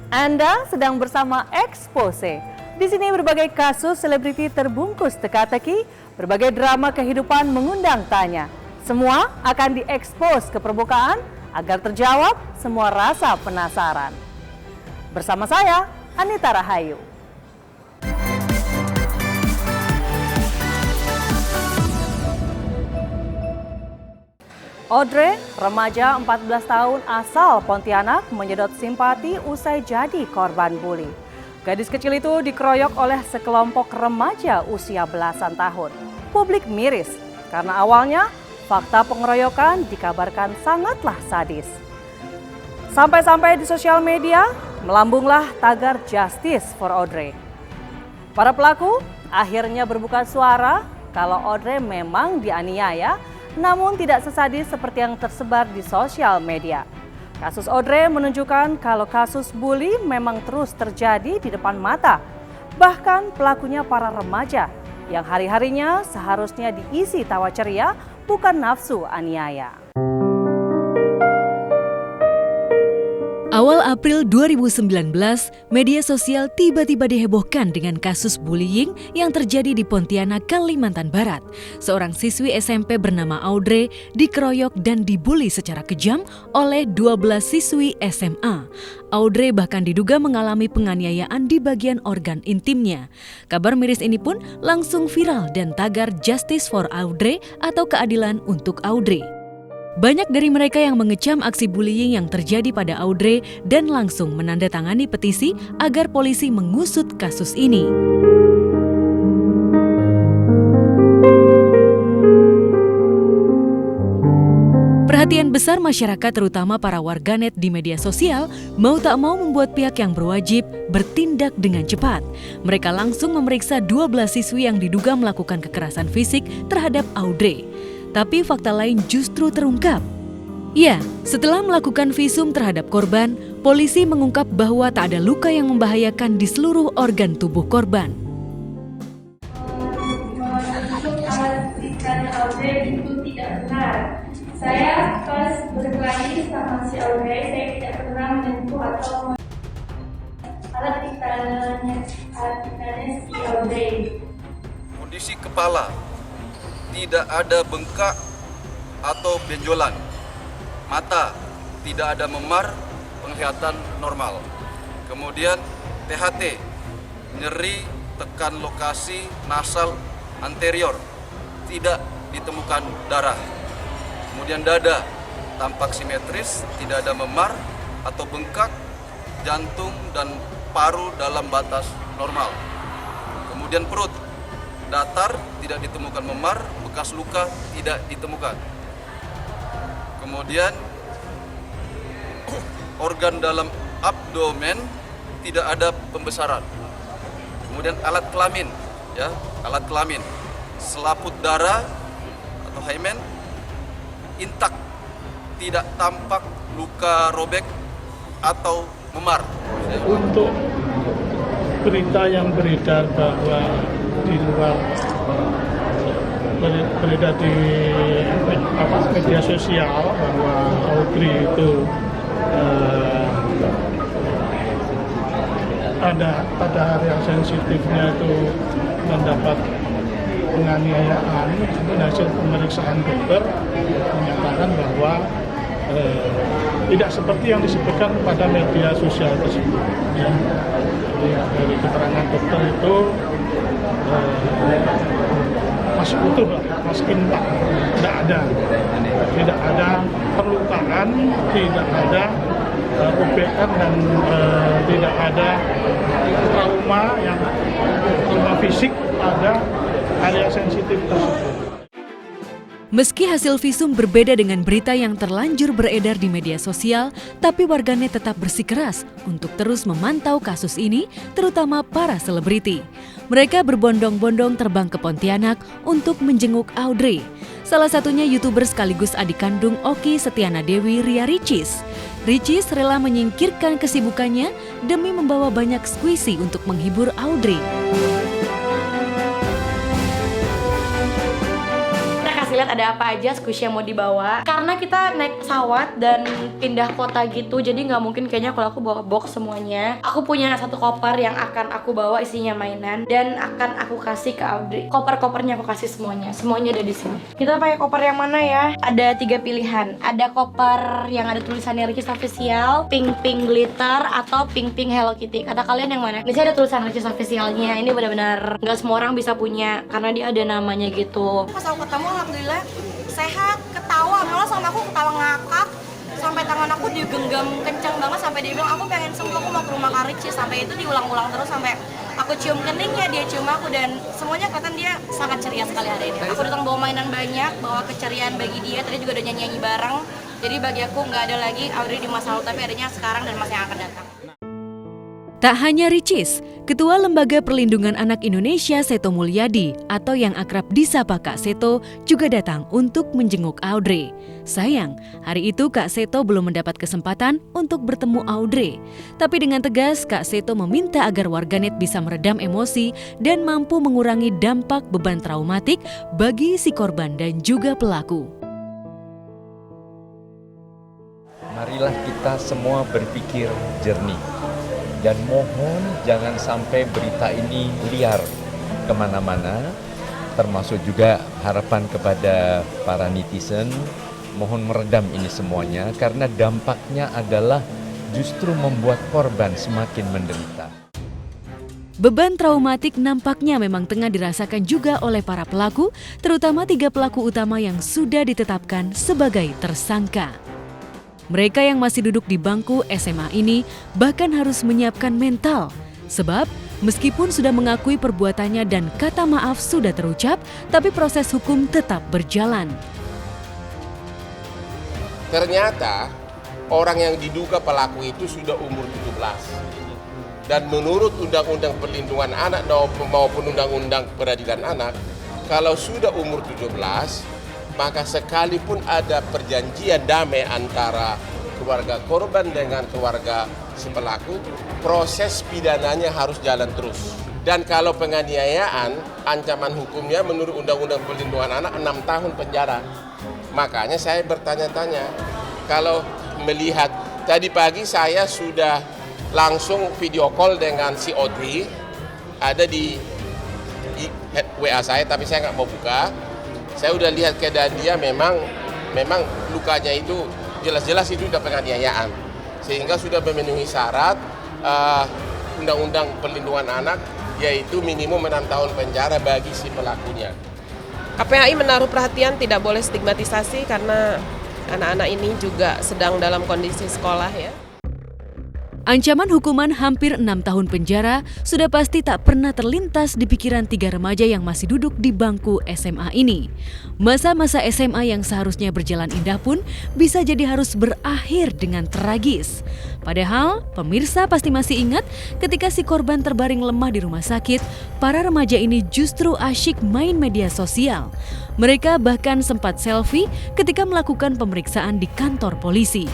Anda sedang bersama Expose. Di sini berbagai kasus selebriti terbungkus teka-teki, berbagai drama kehidupan mengundang tanya. Semua akan diekspos ke permukaan agar terjawab semua rasa penasaran. Bersama saya, Anita Rahayu. Audrey, remaja 14 tahun asal Pontianak, menyedot simpati usai jadi korban buli. Gadis kecil itu dikeroyok oleh sekelompok remaja usia belasan tahun. Publik miris karena awalnya fakta pengeroyokan dikabarkan sangatlah sadis. Sampai-sampai di sosial media melambunglah tagar Justice for Audrey. Para pelaku akhirnya berbuka suara kalau Audrey memang dianiaya, namun tidak sesadis seperti yang tersebar di sosial media. Kasus Audrey menunjukkan kalau kasus bully memang terus terjadi di depan mata. Bahkan pelakunya para remaja yang hari-harinya seharusnya diisi tawa ceria, bukan nafsu aniaya. Awal April 2019, media sosial tiba-tiba dihebohkan dengan kasus bullying yang terjadi di Pontianak, Kalimantan Barat. Seorang siswi SMP bernama Audrey dikeroyok dan dibully secara kejam oleh 12 siswi SMA. Audrey bahkan diduga mengalami penganiayaan di bagian organ intimnya. Kabar miris ini pun langsung viral dan tagar Justice for Audrey atau keadilan untuk Audrey. Banyak dari mereka yang mengecam aksi bullying yang terjadi pada Audrey dan langsung menandatangani petisi agar polisi mengusut kasus ini. Perhatian besar masyarakat, terutama para warganet di media sosial, mau tak mau membuat pihak yang berwajib bertindak dengan cepat. Mereka langsung memeriksa 12 siswi yang diduga melakukan kekerasan fisik terhadap Audrey. Tapi fakta lain justru terungkap. Ya, setelah melakukan visum terhadap korban, polisi mengungkap bahwa tak ada luka yang membahayakan di seluruh organ tubuh korban. Audrey itu tidak benar. Saya pas berkelahi sama si Audrey, saya tidak pernah menyentuh atau alat vitalnya si Audrey. Kondisi kepala tidak ada bengkak atau benjolan. Mata tidak ada memar, penglihatan normal. Kemudian THT, nyeri tekan lokasi nasal anterior, tidak ditemukan darah. Kemudian dada tampak simetris, tidak ada memar atau bengkak, jantung dan paru dalam batas normal. Kemudian perut datar, tidak ditemukan memar, bekas luka tidak ditemukan. Kemudian organ dalam abdomen tidak ada pembesaran. Kemudian alat kelamin, alat kelamin, selaput darah atau hymen intak, tidak tampak luka robek atau memar. Untuk berita yang beredar bahwa di luar beredar di media sosial bahwa Audrey itu pada hari yang sensitifnya itu mendapat penganiayaan, hasil pemeriksaan dokter menyatakan bahwa tidak seperti yang disebutkan pada media sosial tersebut. Ya. Jadi dari keterangan dokter itu masih utuh, masih intak, tidak ada perlukaan, tidak ada UPR dan tidak ada trauma fisik pada area sensitif tersebut. Meski hasil visum berbeda dengan berita yang terlanjur beredar di media sosial, tapi warganet tetap bersikeras untuk terus memantau kasus ini, terutama para selebriti. Mereka berbondong-bondong terbang ke Pontianak untuk menjenguk Audrey. Salah satunya YouTuber sekaligus adik kandung Oki Setiana Dewi, Ria Ricis. Ricis rela menyingkirkan kesibukannya demi membawa banyak skuisi untuk menghibur Audrey. Kita kasih lihat ngeliat ada apa aja squishy yang mau dibawa. Karena kita naik pesawat dan pindah kota gitu, jadi nggak mungkin kayaknya kalau aku bawa box semuanya. Aku punya satu koper yang akan aku bawa isinya mainan dan akan aku kasih ke Audrey. Koper-kopernya aku kasih semuanya ada di sini. Kita pakai koper yang mana ya? Ada 3 pilihan. Ada koper yang ada tulisannya Ricis Official, pink glitter, atau pink Hello Kitty. Kata kalian yang mana? Di sini ada tulisan Ricis Officialnya. Ini benar-benar nggak semua orang bisa punya karena dia ada namanya gitu. Pas aku ketemu alhamdulillah sehat, ketawa, malah sama aku ketawa ngakak sampai tangan aku digenggam kencang banget sampai dia bilang aku pengen sembuh, aku mau ke rumah Kak Ricis. Sampai itu diulang-ulang terus sampai aku cium keningnya, dia cium aku, dan semuanya kelihatan dia sangat ceria sekali hari ini. Aku datang bawa mainan banyak, bawa keceriaan bagi dia. Tadi juga udah nyanyi-nyanyi bareng. Jadi bagi aku nggak ada lagi Audrey di masa lalu, tapi adanya sekarang dan masa yang akan datang. Tak hanya Ricis, Ketua Lembaga Perlindungan Anak Indonesia Seto Mulyadi atau yang akrab disapa Kak Seto juga datang untuk menjenguk Audrey. Sayang, hari itu Kak Seto belum mendapat kesempatan untuk bertemu Audrey. Tapi dengan tegas, Kak Seto meminta agar warganet bisa meredam emosi dan mampu mengurangi dampak beban traumatik bagi si korban dan juga pelaku. Marilah kita semua berpikir jernih. Dan mohon jangan sampai berita ini liar kemana-mana, termasuk juga harapan kepada para netizen, mohon meredam ini semuanya karena dampaknya adalah justru membuat korban semakin menderita. Beban traumatik nampaknya memang tengah dirasakan juga oleh para pelaku, terutama 3 pelaku utama yang sudah ditetapkan sebagai tersangka. Mereka yang masih duduk di bangku SMA ini bahkan harus menyiapkan mental. Sebab meskipun sudah mengakui perbuatannya dan kata maaf sudah terucap, tapi proses hukum tetap berjalan. Ternyata orang yang diduga pelaku itu sudah umur 17. Dan menurut Undang-Undang Perlindungan Anak maupun Undang-Undang Peradilan Anak, kalau sudah umur 17, maka sekalipun ada perjanjian damai antara keluarga korban dengan keluarga si pelaku, proses pidananya harus jalan terus. Dan kalau penganiayaan, ancaman hukumnya menurut Undang-Undang Perlindungan Anak 6 tahun penjara. Makanya saya bertanya-tanya, kalau melihat tadi pagi saya sudah langsung video call dengan si Audrey, ada di WA saya tapi saya nggak mau buka. Saya udah lihat keadaan dia, memang lukanya itu jelas-jelas itu udah penganiayaan. Sehingga sudah memenuhi syarat Undang-Undang Perlindungan Anak, yaitu minimum 6 tahun penjara bagi si pelakunya. KPAI menaruh perhatian tidak boleh stigmatisasi karena anak-anak ini juga sedang dalam kondisi sekolah ya. Ancaman hukuman hampir 6 tahun penjara sudah pasti tak pernah terlintas di pikiran 3 remaja yang masih duduk di bangku SMA ini. Masa-masa SMA yang seharusnya berjalan indah pun bisa jadi harus berakhir dengan tragis. Padahal pemirsa pasti masih ingat ketika si korban terbaring lemah di rumah sakit, para remaja ini justru asyik main media sosial. Mereka bahkan sempat selfie ketika melakukan pemeriksaan di kantor polisi.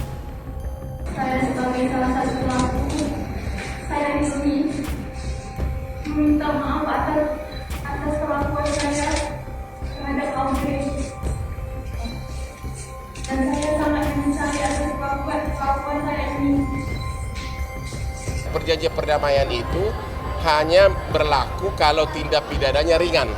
Saya sebagai salah satu pelaku, saya di sini meminta maaf atas kelakuan saya terhadap Audrey. Dan saya sangat menyesali atas kelakuan saya ini. Perjanjian perdamaian itu hanya berlaku kalau tindak pidananya ringan.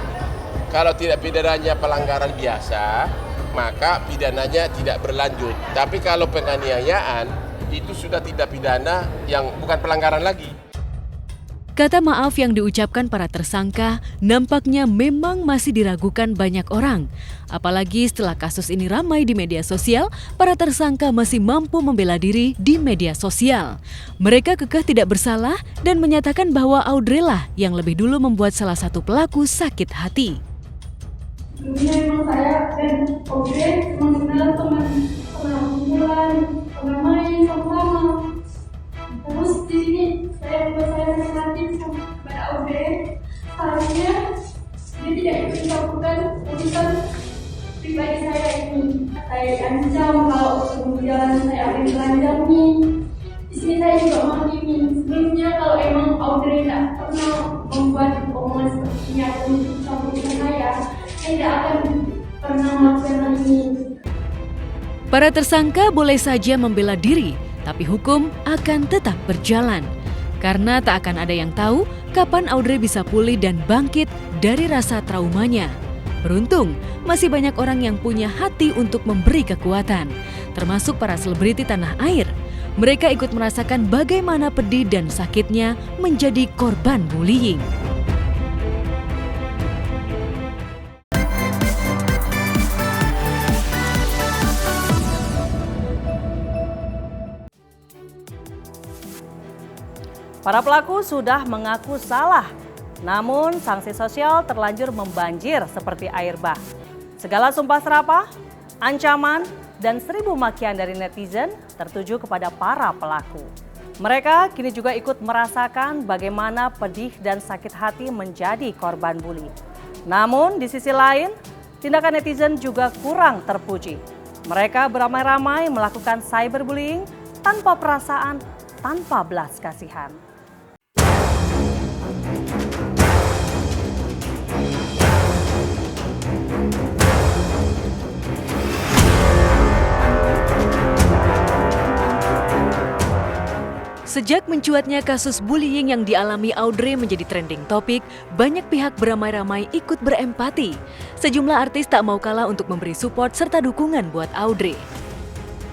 Kalau tindak pidananya pelanggaran biasa, maka pidananya tidak berlanjut. Tapi kalau penganiayaan, itu sudah tindak pidana yang bukan pelanggaran lagi. Kata maaf yang diucapkan para tersangka nampaknya memang masih diragukan banyak orang. Apalagi setelah kasus ini ramai di media sosial, para tersangka masih mampu membela diri di media sosial. Mereka kekeh tidak bersalah dan menyatakan bahwa Audrey lah yang lebih dulu membuat salah satu pelaku sakit hati. Dulunya memang saya dan Audrey mengenal teman bulan, pernah main sama-sama. Terus di sini saya sakit hati pada Audrey. Seharusnya dia tidak ikut melakukan urusan pribadi saya ini. Saya diancam kalau kemudian saya akan telanjangi. Di sini saya juga menghakimi. Sebelumnya kalau emang Audrey tidak pernah membuat omongan seperti ini atau sampai saya tidak akan pernah melakukan hal ini. Para tersangka boleh saja membela diri, tapi hukum akan tetap berjalan. Karena tak akan ada yang tahu kapan Audrey bisa pulih dan bangkit dari rasa traumanya. Beruntung, masih banyak orang yang punya hati untuk memberi kekuatan, termasuk para selebriti tanah air. Mereka ikut merasakan bagaimana pedih dan sakitnya menjadi korban bullying. Para pelaku sudah mengaku salah, namun sanksi sosial terlanjur membanjir seperti air bah. Segala sumpah serapah, ancaman, dan 1000 makian dari netizen tertuju kepada para pelaku. Mereka kini juga ikut merasakan bagaimana pedih dan sakit hati menjadi korban bully. Namun di sisi lain, tindakan netizen juga kurang terpuji. Mereka beramai-ramai melakukan cyberbullying tanpa perasaan, tanpa belas kasihan. Sejak mencuatnya kasus bullying yang dialami Audrey menjadi trending topik, banyak pihak beramai-ramai ikut berempati. Sejumlah artis tak mau kalah untuk memberi support serta dukungan buat Audrey.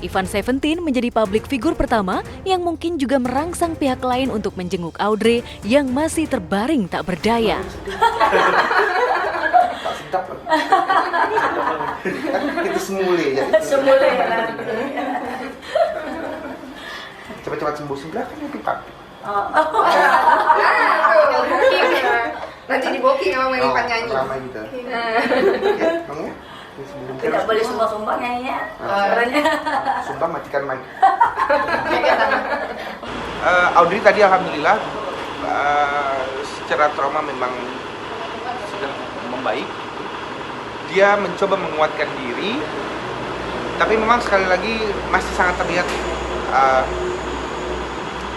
Ivan Seventeen menjadi publik figur pertama yang mungkin juga merangsang pihak lain untuk menjenguk Audrey yang masih terbaring tak berdaya. Itu semule ya. Semule Cepat-cepat sembuh sebelah kan itu Pak. Nanti di booking sama Ivan nyanyi. Ramai gitu. Ya, Bang ya. Tidak boleh sumpah-sumpah nyanyi ya. Sumpah matikan mic. Audrey tadi alhamdulillah secara trauma memang sudah membaik. Dia mencoba menguatkan diri, tapi memang sekali lagi masih sangat terlihat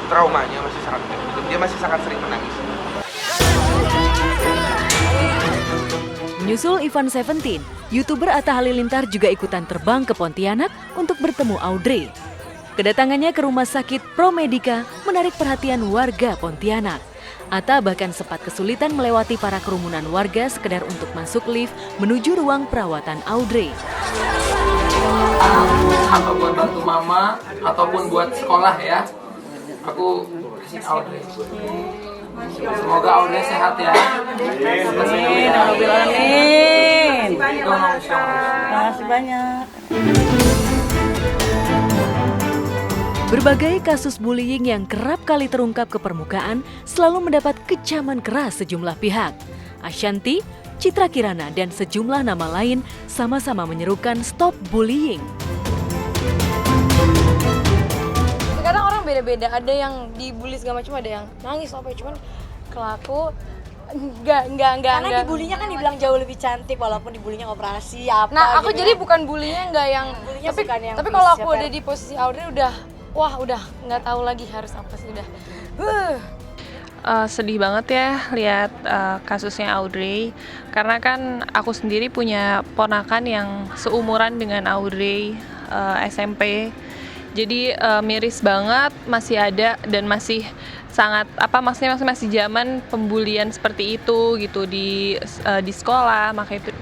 traumanya masih sangat terlihat. Dia masih sangat sering menangis. Menyusul Ivan Seventeen, YouTuber Atta Halilintar juga ikutan terbang ke Pontianak untuk bertemu Audrey. Kedatangannya ke rumah sakit ProMedica menarik perhatian warga Pontianak. Atta bahkan sempat kesulitan melewati para kerumunan warga sekedar untuk masuk lift menuju ruang perawatan Audrey. Atau buat bantu mama, ataupun buat sekolah ya. Aku kasih Audrey. Semoga Audrey sehat ya. Amin. Amin. Terima kasih banyak. Berbagai kasus bullying yang kerap kali terungkap ke permukaan selalu mendapat kecaman keras sejumlah pihak. Ashanti, Citra Kirana, dan sejumlah nama lain sama-sama menyerukan stop bullying. Kadang orang beda-beda, ada yang dibully segala macam, ada yang nangis apa, cuman kalau aku enggak. Karena dibulinya kan dibilang jauh lebih cantik walaupun dibulinya operasi apa. Nah, aku gitu jadi kan. bukan bulinya enggak yang tapi kalau aku udah di posisi Audrey udah nggak tahu lagi harus apa sih udah. Sedih banget ya lihat kasusnya Audrey, karena kan aku sendiri punya ponakan yang seumuran dengan Audrey, SMP. Jadi miris banget masih ada dan masih sangat masih zaman pembulian seperti itu gitu di sekolah.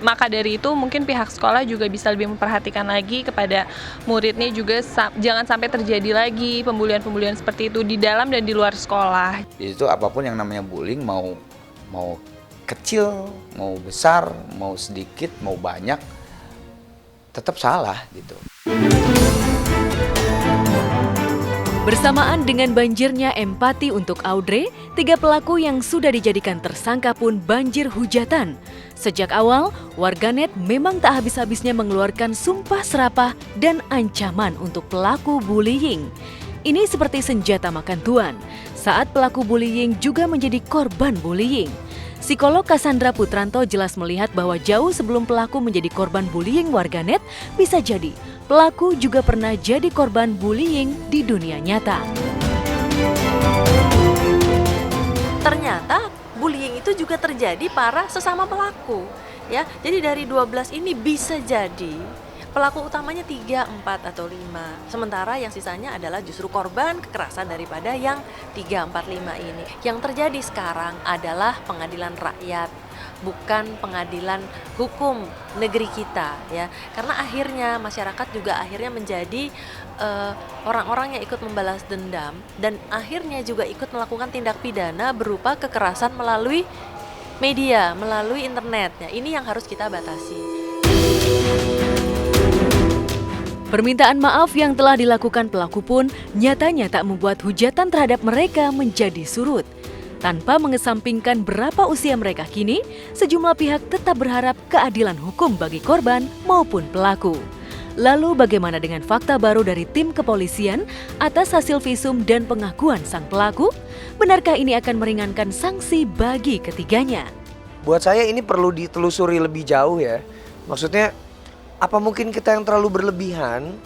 Maka dari itu mungkin pihak sekolah juga bisa lebih memperhatikan lagi kepada muridnya juga jangan sampai terjadi lagi pembulian seperti itu di dalam dan di luar sekolah. Itu apapun yang namanya bullying, mau kecil, mau besar, mau sedikit, mau banyak, tetap salah gitu. Bersamaan dengan banjirnya empati untuk Audrey, 3 pelaku yang sudah dijadikan tersangka pun banjir hujatan. Sejak awal, warganet memang tak habis-habisnya mengeluarkan sumpah serapah dan ancaman untuk pelaku bullying. Ini seperti senjata makan tuan, saat pelaku bullying juga menjadi korban bullying. Psikolog Cassandra Putranto jelas melihat bahwa jauh sebelum pelaku menjadi korban bullying warganet, bisa jadi pelaku juga pernah jadi korban bullying di dunia nyata. Ternyata bullying itu juga terjadi para sesama pelaku. ya. Jadi dari 12 ini bisa jadi pelaku utamanya 3, 4, atau 5. Sementara yang sisanya adalah justru korban kekerasan daripada yang 3, 4, 5 ini. Yang terjadi sekarang adalah pengadilan rakyat, bukan pengadilan hukum negeri kita, ya. Karena akhirnya masyarakat juga akhirnya menjadi orang-orang yang ikut membalas dendam dan akhirnya juga ikut melakukan tindak pidana berupa kekerasan melalui media, melalui internet. Ya, ini yang harus kita batasi. Permintaan maaf yang telah dilakukan pelaku pun nyatanya tak membuat hujatan terhadap mereka menjadi surut. Tanpa mengesampingkan berapa usia mereka kini, sejumlah pihak tetap berharap keadilan hukum bagi korban maupun pelaku. Lalu bagaimana dengan fakta baru dari tim kepolisian atas hasil visum dan pengakuan sang pelaku? Benarkah ini akan meringankan sanksi bagi ketiganya? Buat saya ini perlu ditelusuri lebih jauh ya. Maksudnya apa mungkin kita yang terlalu berlebihan?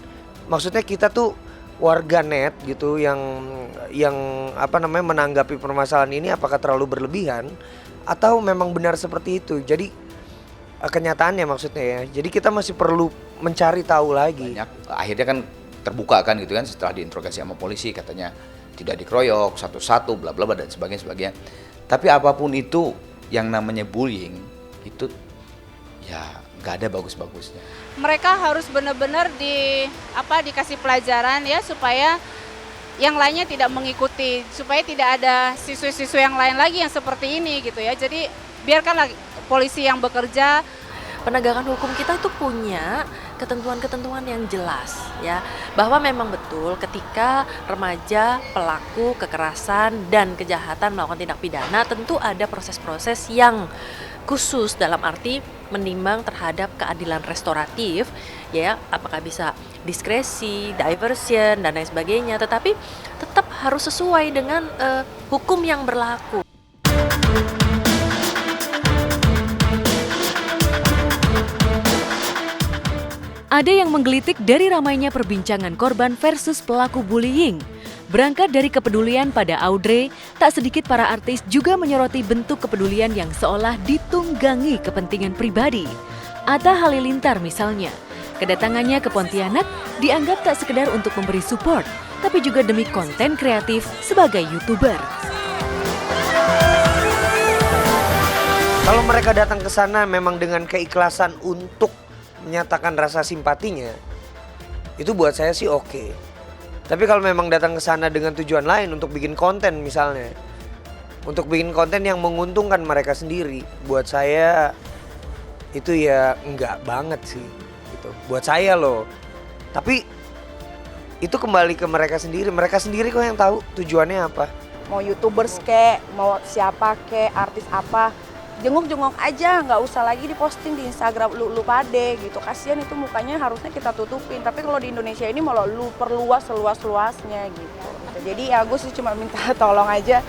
Maksudnya kita tuh warga net gitu yang menanggapi permasalahan ini apakah terlalu berlebihan atau memang benar seperti itu? Jadi kenyataannya maksudnya ya. Jadi kita masih perlu mencari tahu lagi. Akhirnya kan terbuka kan gitu kan setelah diinterogasi sama polisi katanya tidak dikeroyok satu-satu bla bla bla dan sebagainya. Tapi apapun itu yang namanya bullying itu ya nggak ada bagus-bagusnya. Mereka harus benar-benar dikasih pelajaran ya supaya yang lainnya tidak mengikuti, supaya tidak ada siswa-siswa yang lain lagi yang seperti ini gitu ya. Jadi biarkanlah polisi yang bekerja. Penegakan hukum kita itu punya ketentuan-ketentuan yang jelas ya, bahwa memang betul ketika remaja pelaku kekerasan dan kejahatan melakukan tindak pidana tentu ada proses-proses yang khusus dalam arti menimbang terhadap keadilan restoratif ya, apakah bisa diskresi, diversion dan lain sebagainya, tetapi tetap harus sesuai dengan hukum yang berlaku. Ada yang menggelitik dari ramainya perbincangan korban versus pelaku bullying. Berangkat dari kepedulian pada Audrey, tak sedikit para artis juga menyoroti bentuk kepedulian yang seolah ditunggangi kepentingan pribadi. Atta Halilintar misalnya, kedatangannya ke Pontianak dianggap tak sekedar untuk memberi support, tapi juga demi konten kreatif sebagai YouTuber. Kalau mereka datang ke sana memang dengan keikhlasan untuk menyatakan rasa simpatinya, itu buat saya sih oke. Tapi kalau memang datang ke sana dengan tujuan lain untuk bikin konten misalnya, untuk bikin konten yang menguntungkan mereka sendiri, buat saya itu ya enggak banget sih gitu. Buat saya loh. Tapi itu kembali ke mereka sendiri kok yang tahu tujuannya apa. Mau YouTubers kek, mau siapa kek, artis apa, jenguk-jenguk aja, nggak usah lagi diposting di Instagram lu pade gitu. Kasian itu mukanya harusnya kita tutupin. Tapi kalau di Indonesia ini malah lu perluas seluas-luasnya gitu. Jadi ya gue sih cuma minta tolong aja,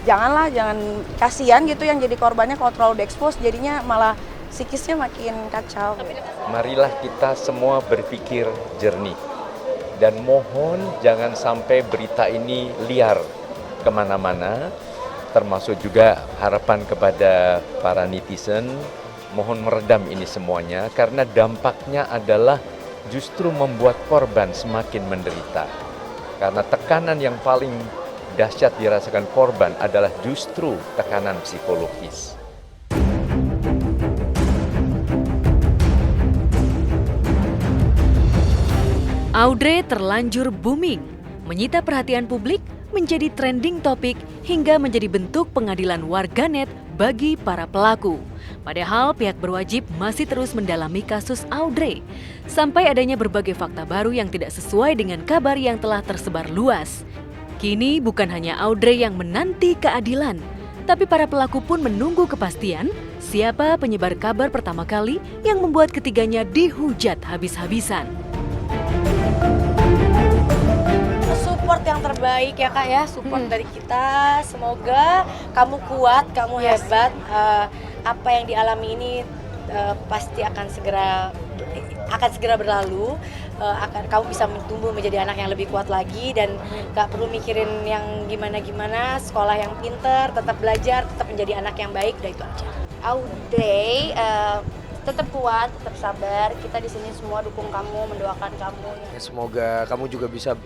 jangan kasihan gitu yang jadi korbannya kalau terlalu diekspos, jadinya malah psikisnya makin kacau. Marilah kita semua berpikir jernih dan mohon jangan sampai berita ini liar kemana-mana. Termasuk juga harapan kepada para netizen, mohon meredam ini semuanya karena dampaknya adalah justru membuat korban semakin menderita. Karena tekanan yang paling dahsyat dirasakan korban adalah justru tekanan psikologis. Audrey terlanjur booming, menyita perhatian publik, menjadi trending topik hingga menjadi bentuk pengadilan warganet bagi para pelaku. Padahal pihak berwajib masih terus mendalami kasus Audrey sampai adanya berbagai fakta baru yang tidak sesuai dengan kabar yang telah tersebar luas. Kini bukan hanya Audrey yang menanti keadilan, tapi para pelaku pun menunggu kepastian siapa penyebar kabar pertama kali yang membuat ketiganya dihujat habis-habisan. Support yang terbaik ya Kak ya, support dari kita. Semoga kamu kuat, kamu hebat. Apa yang dialami ini pasti akan segera berlalu. Kamu bisa tumbuh menjadi anak yang lebih kuat lagi dan gak perlu mikirin yang gimana-gimana. Sekolah yang pinter, tetap belajar, tetap menjadi anak yang baik, udah itu aja. Audrey, tetap kuat, tetap sabar. Kita di sini semua dukung kamu, mendoakan kamu. Ya, semoga kamu juga bisa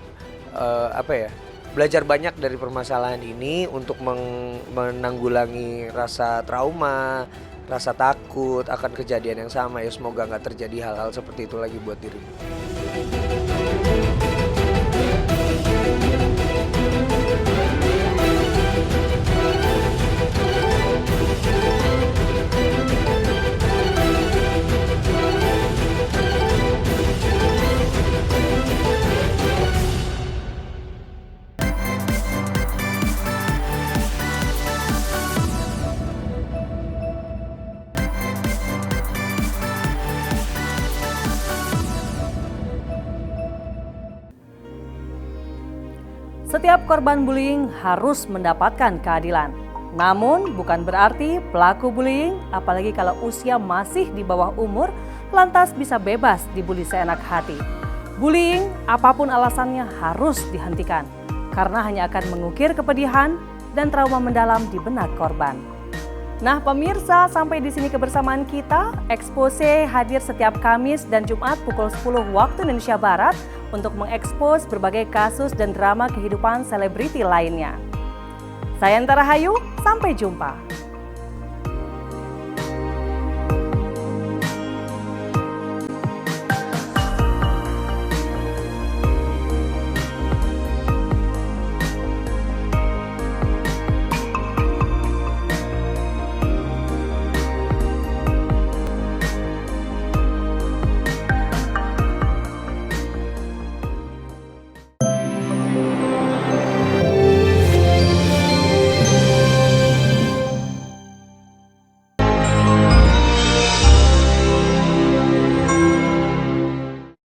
belajar banyak dari permasalahan ini untuk menanggulangi rasa trauma, rasa takut akan kejadian yang sama. Ya semoga nggak terjadi hal-hal seperti itu lagi buat dirimu. Setiap korban bullying harus mendapatkan keadilan. Namun bukan berarti pelaku bullying, apalagi kalau usia masih di bawah umur, lantas bisa bebas dibully seenak hati. Bullying, apapun alasannya harus dihentikan, karena hanya akan mengukir kepedihan dan trauma mendalam di benak korban. Nah pemirsa, sampai di sini kebersamaan kita. Expose hadir setiap Kamis dan Jumat pukul 10 waktu Indonesia Barat untuk mengekspos berbagai kasus dan drama kehidupan selebriti lainnya. Saya Antara Hayu, sampai jumpa.